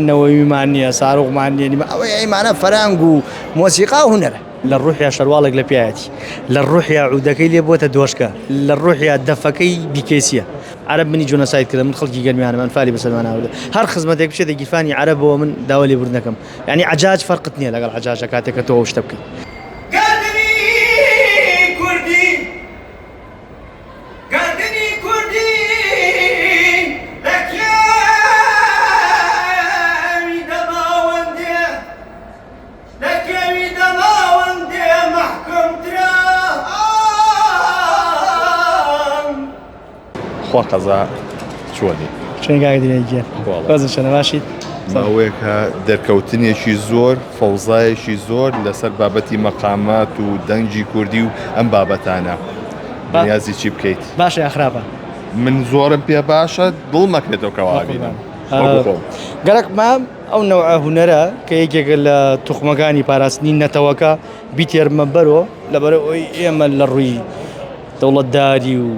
النووي معني صاروخ معني أو معنا فرانجو موسيقى هنر للروح يا شروالك لبياتي للروح يا عودكي لي بوتا دوشكا للروح يا دفكي بكيسيا عرب مني جونسايد كذا من خلقي قال معنا من فالي بس انا هذا هر خدمتك بشي جيفاني عرب ومن داولي بردنكم يعني عجاج فرقتني لقى العجاج كاتك تو وش تبكي خوا قەزا چۆنی شنو قاعد يجي وزن شنو ماشي ماوەیەکە دەرکەوتنێکی زۆر فەوزایەکی زۆر لەسەر بابەتی مەقامات و دەنگی کوردی و ئەم بابەتانە نیازی چی بکەیت باشە ئەخراپە من زۆرم پێ باشە دڵ مەکرێتەوە کەوابینم گەرەک مام ئەو نەوعە هونەرە کە یەکێک لە توخمەکانی پاراستنی نەتەوەکە بیتێرمە بەرەوە لەبەرە ئەوی ئێمە لە ڕووی دەوڵەتداری و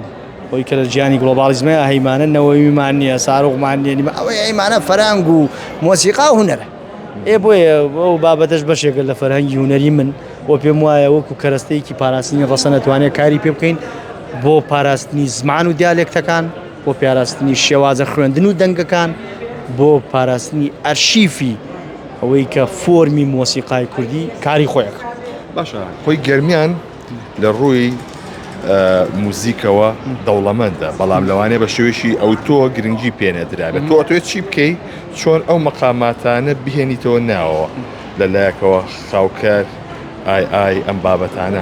وی کە جیانی گلۆبالیزمە هەیمانە نەوەویمان نییە ساروغمان نیە ئەوەی ئەیمانە فەرانگ و مۆسیقا و هونەرە بۆیە ئەو بابەتەش بەشێکە لە فەرهەنگی هونەری من بۆ پێم وایە وەکو کەرەستەیەکی پاراستنی ڕەسە نەتوانێت کاری پێ بکەین بۆ پاراستنی زمان و دیالێکتەکان بۆ پاراستنی شێوازە خوێندن و دەنگەکان بۆ پاراستنی ئەرشیفی ئەوەی کە فۆرمی مۆسیقای کوردی کاری خۆیەکە باشە خۆی گەرمیان لە ڕووی موزیکەوە دەوڵەمەندە بەڵام لەوانێ بە شێوێکی ئەو تۆ گرنگی پێنەدرابێت تۆ ئەتوێت چی بکەیت چۆن ئەو مەقاماتانە بهێنیتەوە ناوەوە لەلایەکەوە خاوکەر ئای ئەم بابەتانە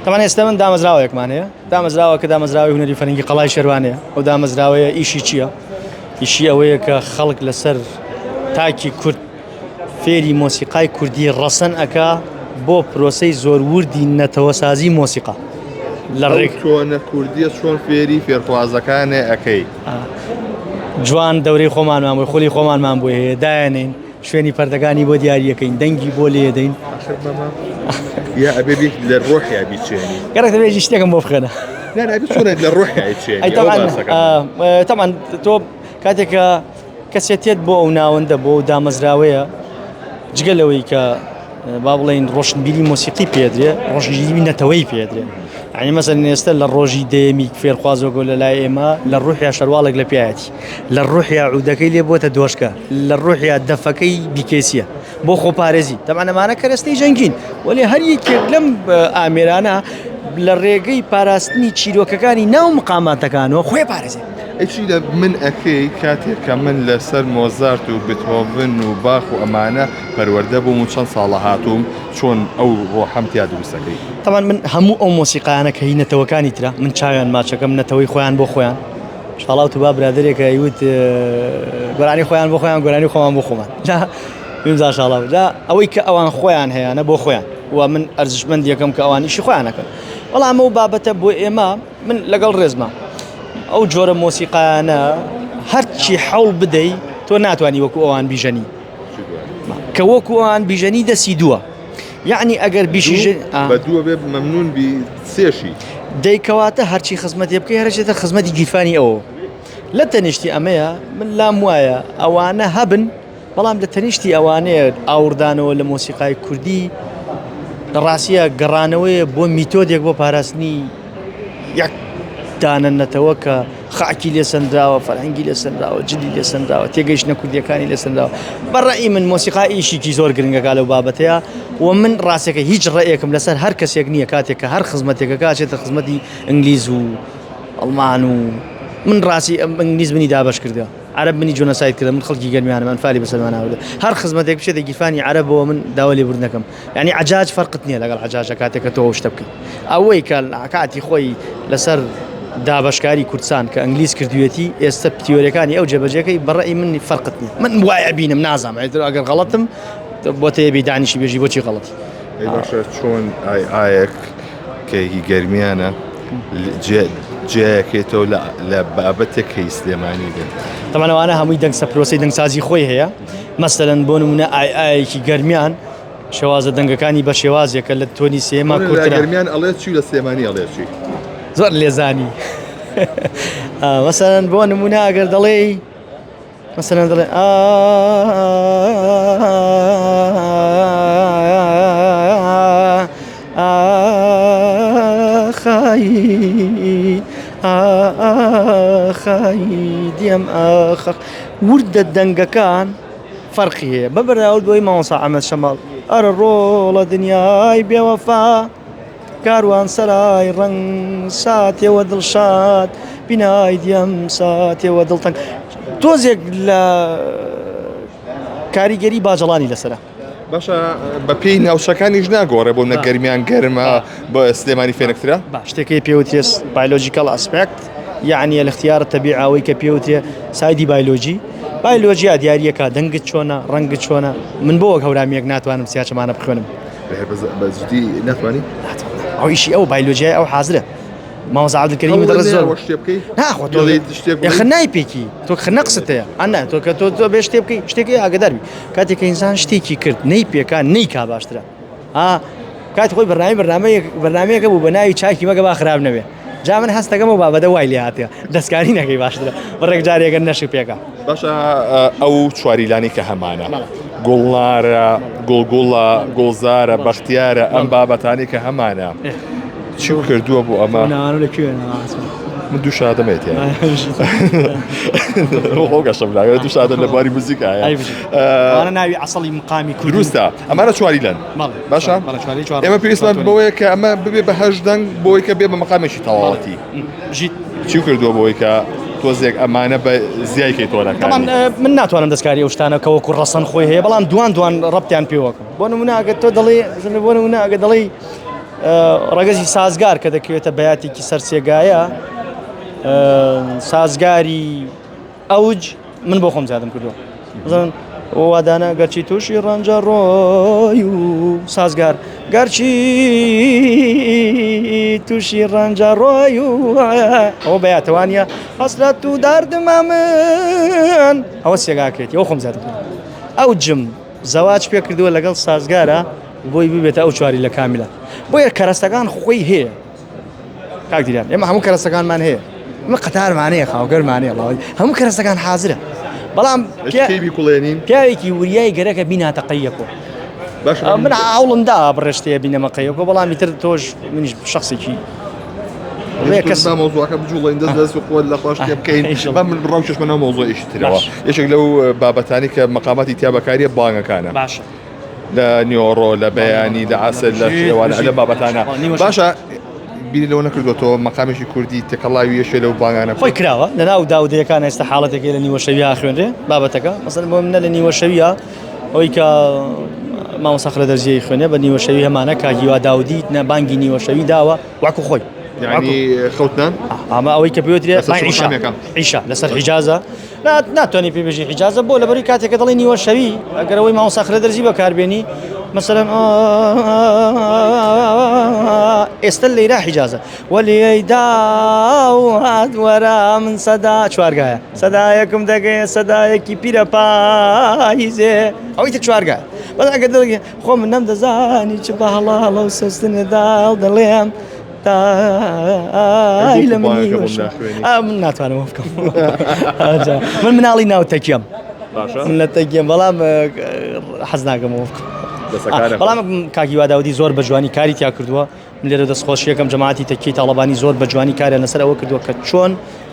تەمان ئێستا من دامەزراوەیەکمان هەیە دامەزراوە کە دامەزراوی هونەری فەرهەنگی قەڵای شێروانەیە ئەو دامەزراوەیە ئیشی چییە؟ ئیشی ئەوەیە کە خەڵک لەسەر تاکی کورد فێری مۆسیقای کوردی ڕەسەن ئەکا بۆ پرۆسەی زۆر وردی نەتەوەسازی مۆسیقا لە ڕێک چۆنە کوردیە چۆن فێری فێرخوازەکانێ ئەەکەی جوان دەورەی خۆمانمان بۆی خۆلی خۆمانمان بۆی هەیە دایانین شوێنی پەردەکانی بۆ دیاریەکەین دەنگی بۆ لێدەین یا ئەبێ لە ڕۆحیا بیچێنی گەرەک دەبێژی شتێکم بۆ بخێنە چۆنێک لە ڕۆحیای چێنی تەمان تۆ کاتێکە کەسێتێت بۆ ئەو ناوەندە بۆ دامەزراوەیە جگەلەوەی کە با بڵێن ڕۆشنبیری مۆسیقی پێدرێ ڕۆژنبیری نەتەوەی پێدرێ عنی مەسەن ئێستا لە ڕۆژی دەیەمی فێرخوازۆگۆ لە لای ئێمە لە ڕوحیا شەروالێک لە پیاەتی لە ڕوحیا عودەکەی لێ بۆتە دۆشکە لە ڕوحیا دەفەکەی بیکێسیە بۆ خۆپارێزی تەمانەمانە کەرەستەی جەنگین وەێ هەر یەکێک لەم ئامێرانە لە ڕێگەی پاراستنی چیرۆکەکانی ناو مقاماتەکانەوە خۆی پارێزێ ئەچی لە من ئەکەی کاتێک کە من لەسەر مۆزارت و بتۆڤن و باخ و ئەمانە پەروەردە بووم و چەند ساڵە هاتووم چۆن ئەو ڕۆحەمتیا دروستەکەی تەمان من هەموو ئەو مۆسیقایانە کە هی نەتەوەکانی ترە من چاویان ماچەکەم نەتەوەی خۆیان بۆ خۆیان شڵاو تو با برادێکە یوت گۆرانی خۆیان بۆ خۆیان گۆرانی خۆمان بۆ خۆمان ویمزا شڵاو دا ئەوەی کە ئەوان خۆیان هەیەە بۆ خۆیان و من ئەرزشمەند یەکەم کە ئەوانیشی خۆیانەکەن وەڵام ئەو بابەتە بۆ ئێمە من لەگەڵ ڕێزمە ئەو جۆرە مۆسیقایانە هەرچی حەوڵ بدەی تۆ ناتوانانی وەکو ئەوان بیژەنی کە وەکو ئەوان بیژەنی دەسی دووە یعنی ئەگەر بیشی بە دووە بێ مەمنون بی سێشی دەیکەواتە هەرچی خزمەتی بکەی هەرچێتە خزمەتی گیرفانی ئەوە لە تەنیشتی ئەمەیە من لام وایە ئەوانە هەبن بەڵام لە تەنیشتی ئەوانەیە ئاوردانەوە لە مۆسیقای کوردی ڕاستیە گەڕانەوەی بۆ میتۆدێک بۆ پاراستنی یەک دانە نەتەوە کە خاکی لێ سندراوە فەرهەنگی لێ سندراوە جدی لێ سندراوە تێگەیشتنە کوردیەکانی لێ سندراوە بەڕێی من مۆسیقای ئیشێکی زۆر گرنگەکە لەو بابەتەیە و من ڕاستێکە هیچ ڕێیەکم لەسەر هەر کەسێک نییە کاتێک کە هەر خزمەتێکەکە چێتە خزمەتی ئینگلیز و ئەڵمان و من ڕاستی ئینگلیز منی دابش کردە عرب منی جۆنەساید کردە من خەڵکی گەرمیانە من فالی بەسەرماناوە هەر خزمەتێک بشێتە گیرفانی عربەوە من داوا لێ بردنەکەم یعنی عجاج فەرقت نییە لەگەڵ عجاجە کاتێکە تۆ شتە بکەیت ئەوەی کە کاتی خۆی لەسەر دابشکاری کوردستان کە ئەنگلیز کردوێتی ئێستا پتیۆرەکانی ئەو جێبەجێەکەی بەڕێی منی فەرقت نییە من وایە بینم نازانم ئەگەر غەڵەتم بۆ تێبی دانیشی بێژی بۆچی غەڵەتی باشە چۆن ئایەک کەی گەرمیانە جیاکێتەوە لە بابەتێک کەی سلێمانی بێت تەمانەوانە هەمووی دەنگ سەپرۆسی دەنگسازی خۆی هەیە مەسەلەن بۆ نمونە ئایەکی گەرمیان شێوازە دەنگەکانی بە شێوازێکە لە تۆنی سێما کورتترا گەرمیان ئەڵێ چی لە سلێمانی ئەڵێ چی زۆر لێزانی مەسەلەن بۆ نمونە ئەگەر دەڵێ مثلا دڵێ خایی ئاخایی دێم ئاخ وردە دەنگەکان فەرقی هەیە بەبەراورد بۆی مامۆستا ئەحمەد شەماڵ ئەرە ڕۆڵە دنیای بێوەفا کاروان سەرای ڕەنگ ساتێوە دڵشاد بینای دێم ساتێوە دڵتەنگ تۆزێک لە کاریگەری باجەڵانی لەسرە باشە بە پێی ناوچەکانیش ناگۆڕێ بۆ نەگەرمیان گەرمە بە سلێمانی فێنکترە شتێکی پێوتێس بایلۆجیکەڵ ئەسپێکت یعنی الاختیار تەبیعاوی کە پێوتێ سایدی بایلۆجیا دیارریەکە دەنگت چۆنە ڕەنگت چۆنە من بۆ هەورامیەک ناتوانم سیاچەمانە بخوێنم بەزدی ناتوانانی ئەو ئیشی ئەو بایلۆجیای ئەو حازرە مامۆستا عەبدولکەریم دەڕێت زۆر ناخۆ تۆ نایپێکی تۆ خنەقست هەیە ئەنا تۆ کە تۆ بێ شتێ بکەی شتێکی ئاگداربی کاتێک کە ئینسان شتێکی کرد نەیپێکان نەیکا باشترە کات خۆی بەرنامەیەکە بوو بە ناوی چاکی مەگە با خراپ نەبێ جا من هەستەکەم و بابەدە وای لێ هاتێ دەستکاری نەکەی باشترە بەڕێک جارێکە نەشی پێکە باشە ئەو چواریلانی کە هەمانە گوڵنارە گوڵگوڵە گوڵزارە بەختیارە ئەم بابەتانی کە هەمانە چی کردووە بۆ ئەمە من دوو شادەمێت خۆگەشم لاگە دوو شادە لە باری موزیکایە ناوی عەسڵی مقامی دروستە ئەمانە چواریلەن باشە ئێمە پێویستمان بەوەیە کە ئەمە ببێ بە هەژدەنگ بۆی کە بێ بە مەقامێکی تەواوەتی چی کردووە بۆی کە تۆزێک ئەمانە بە زیایکەی تۆرەکان من ناتوانم دەستکاری ئەو شتانە کەوەکو ڕەسەن خۆی هەیە بەڵام دوان ڕەبتیان پێوەکەم بۆ نمونە ئەگە تۆ دەڵێ بۆ نمونە ئەگە دەڵێ ڕەگەزی سازگار کە دەکەوێتە بەیاتێکی سەرسێگایە سازگاری ئەوج من بۆ خۆم زیادم کردووە بزن وادانە گەرچی تووشی ڕەنجە ڕۆی و سازگار گەرچی تووشی ڕەنجە ڕۆی و ئەوە بەیاتەوانە حەسرەت و دەردمە من ئەوە سێگاکێتی ئەو خۆم زیادم کردووە ئەو جم زەواج پێ کردووە لەگەڵ سازگارە بۆی ببێتە ئەو چواری لە کامیلە بۆیە کەرەستەکان خۆی هەیە کاک دیران ئێمە هەموو کەرەستەکانمان هەیە ئەمە قەتارمانەیە خاوگەرمانەیە هەموو کەرەستەکان حازرە بەڵام پیاوێکی وریای گەرەکە بیناتە قەیەکۆ من هەوڵمدا بڕێشتەیە بینەمە قەیەکۆ بەڵامی تر تۆش منیش شخصێکی کەسا مۆزوعەکە بجوڵین دەست خۆ لە خۆش بکەین من ڕاوچشمە مۆزۆیشی ترەوە یەکێک لەو بابەتانی کە مەقاماتی تیابەکاریە بانگەکانە باشە لە نیۆڕۆ لە بەیانی لە عاسل لە شێوانە لە بابەتانە باشە بیری لەوە نەکردوەوە مەقامێکی کوردی تێکەڵاوی یەشێ لەو بانگانە خۆی کراوە لەناو داودەیەکان ئێستا حاڵەتێکی لە نیوەشەویە خوێنرێ بابەتەکە مەسەڵەن بۆ منە لە نیوەشەویە ئەوەی کە مامۆستا خەرە دەرزیەی خوێنێ بە نیوەشەوی هەمانە کاگیوا داودی بانگی نیوەشەوی داوە واکو خۆی یعنی خەوتنان ئەمە ئەوەی کە پێوترێ عیشا لەسەر حیجازە ناتوانانی پێبێژی حیجازە بۆ لەبەری کاتێکە دەڵی نیوەشەوی ئەگەرەوەی مامۆستا خەرە دەرزی بەکاربێنی مثلا ئێستا لەیرا حیجازە وەلیەی داوات وەرە من سەدا چوارگایە سەدایەکم دەگەیە سەدایەکی پیرە پاییزێ ئەوەی تر چوارگایە بەس ئەگەر دەڵێ خۆ من نەمدەزانی چ بە هەڵاڵە و سەستنێداڵ دەڵێم لە من ناتوانم بکەم من مناڵی ناو تەکیم من لە تەکیم بەڵام حەز ناکەمەوە بکەم بەڵام کاگیوا داودی زۆر بە جوانی کاری تیا کردووە من لێرە دەستخۆشیەکەم جەماعەتی تەکیی تاڵەبانی زۆر بە جوانی کاریان لەسەر ئەوە کردووە کە چۆن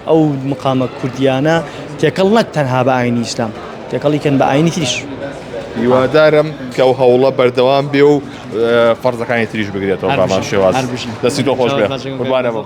ئەو مقامە کوردیانە تێکەڵ نەک تەنها بە ئاینی ئیسلام تێکەڵیکەن بە ئاینی تریش هیوادارم کە ئەو هەوڵە بەردەوام بێ و فەرزەکانی تریش بگرێتەوە بامان شێواز دەستی تۆ خۆش بێ قوربانە بۆ